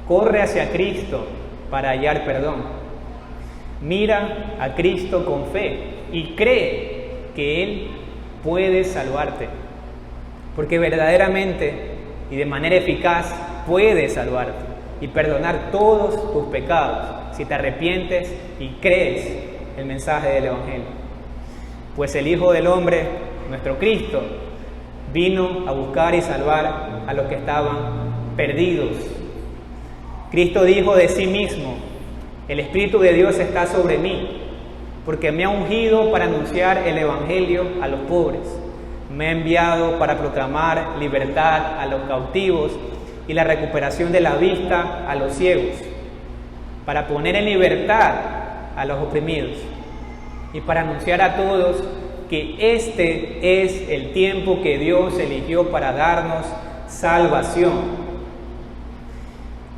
Corre hacia Cristo para hallar perdón. Mira a Cristo con fe y cree que Él puede salvarte, porque verdaderamente y de manera eficaz puede salvarte y perdonar todos tus pecados si te arrepientes y crees el mensaje del Evangelio. Pues el Hijo del Hombre, nuestro Cristo, vino a buscar y salvar a los que estaban perdidos. Cristo dijo de sí mismo: el Espíritu de Dios está sobre mí, porque me ha ungido para anunciar el Evangelio a los pobres. Me ha enviado para proclamar libertad a los cautivos y la recuperación de la vista a los ciegos, para poner en libertad a los oprimidos y para anunciar a todos que este es el tiempo que Dios eligió para darnos salvación.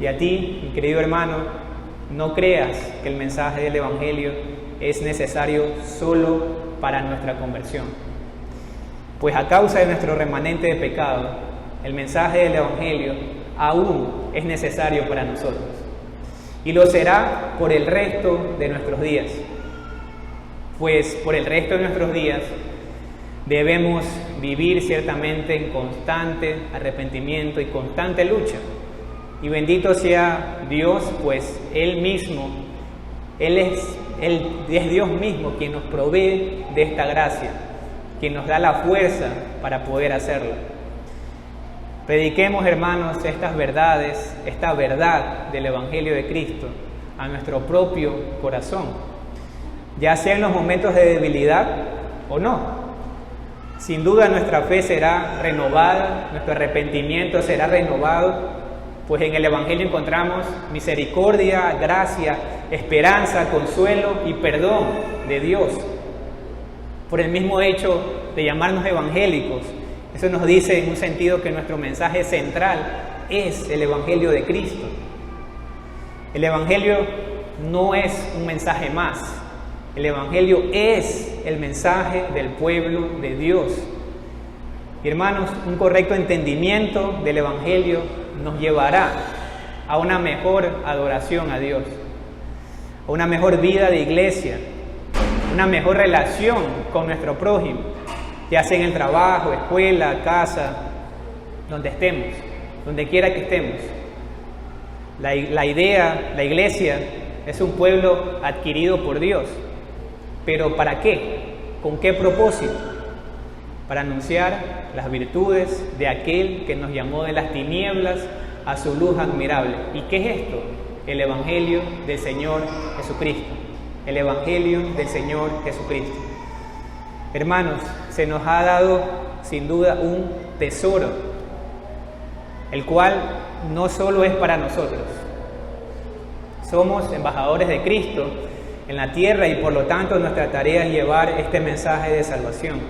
Y a ti, mi querido hermano, no creas que el mensaje del Evangelio es necesario solo para nuestra conversión. Pues a causa de nuestro remanente de pecado, el mensaje del Evangelio aún es necesario para nosotros. Y lo será por el resto de nuestros días. Pues por el resto de nuestros días debemos vivir ciertamente en constante arrepentimiento y constante lucha. Y bendito sea Dios, pues Él mismo, Él es Dios mismo quien nos provee de esta gracia, quien nos da la fuerza para poder hacerlo. Prediquemos, hermanos, estas verdades, esta verdad del Evangelio de Cristo a nuestro propio corazón, ya sea en los momentos de debilidad o no. Sin duda nuestra fe será renovada, nuestro arrepentimiento será renovado, pues en el Evangelio encontramos misericordia, gracia, esperanza, consuelo y perdón de Dios. Por el mismo hecho de llamarnos evangélicos, eso nos dice en un sentido que nuestro mensaje central es el Evangelio de Cristo. El Evangelio no es un mensaje más, el Evangelio es el mensaje del pueblo de Dios. Y hermanos, un correcto entendimiento del Evangelio nos llevará a una mejor adoración a Dios, a una mejor vida de iglesia, una mejor relación con nuestro prójimo, ya sea en el trabajo, escuela, casa, donde estemos, donde quiera que estemos. La iglesia es un pueblo adquirido por Dios. ¿Pero para qué? ¿Con qué propósito? Para anunciar las virtudes de aquel que nos llamó de las tinieblas a su luz admirable. ¿Y qué es esto? El Evangelio del Señor Jesucristo. El Evangelio del Señor Jesucristo. Hermanos, se nos ha dado sin duda un tesoro, el cual no solo es para nosotros. Somos embajadores de Cristo en la tierra y por lo tanto nuestra tarea es llevar este mensaje de salvación.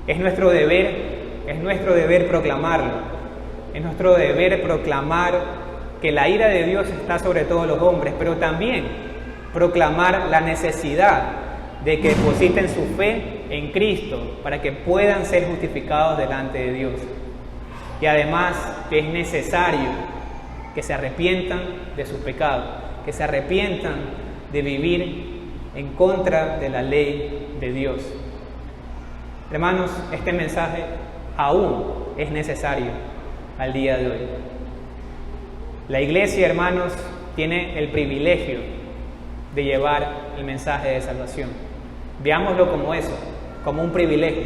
Es nuestro deber proclamarlo. Es nuestro deber proclamar que la ira de Dios está sobre todos los hombres, pero también proclamar la necesidad de que depositen su fe en Cristo para que puedan ser justificados delante de Dios. Y además que es necesario que se arrepientan de sus pecados, que se arrepientan de vivir en contra de la ley de Dios. Hermanos, este mensaje aún es necesario al día de hoy. La iglesia, hermanos, tiene el privilegio de llevar el mensaje de salvación. Veámoslo como eso, como un privilegio,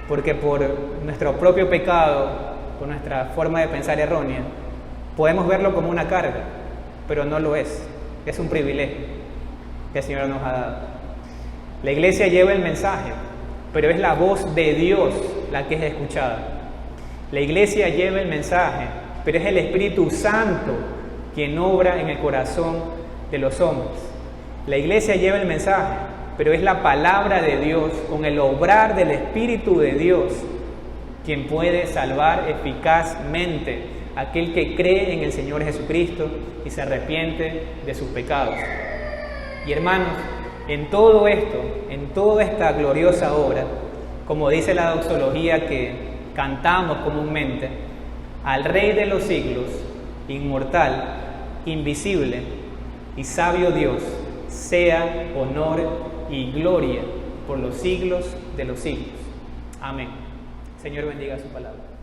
porque por nuestro propio pecado, por nuestra forma de pensar errónea, podemos verlo como una carga, pero no lo es. Es un privilegio que el Señor nos ha dado. La iglesia lleva el mensaje, pero es la voz de Dios la que es escuchada. La iglesia lleva el mensaje, pero es el Espíritu Santo quien obra en el corazón de los hombres. La iglesia lleva el mensaje, pero es la palabra de Dios con el obrar del Espíritu de Dios quien puede salvar eficazmente a aquel que cree en el Señor Jesucristo y se arrepiente de sus pecados. Y hermanos, en todo esto, en toda esta gloriosa obra, como dice la doxología que cantamos comúnmente, al Rey de los siglos, inmortal, invisible y sabio Dios, sea honor y gloria por los siglos de los siglos. Amén. Señor, bendiga su palabra.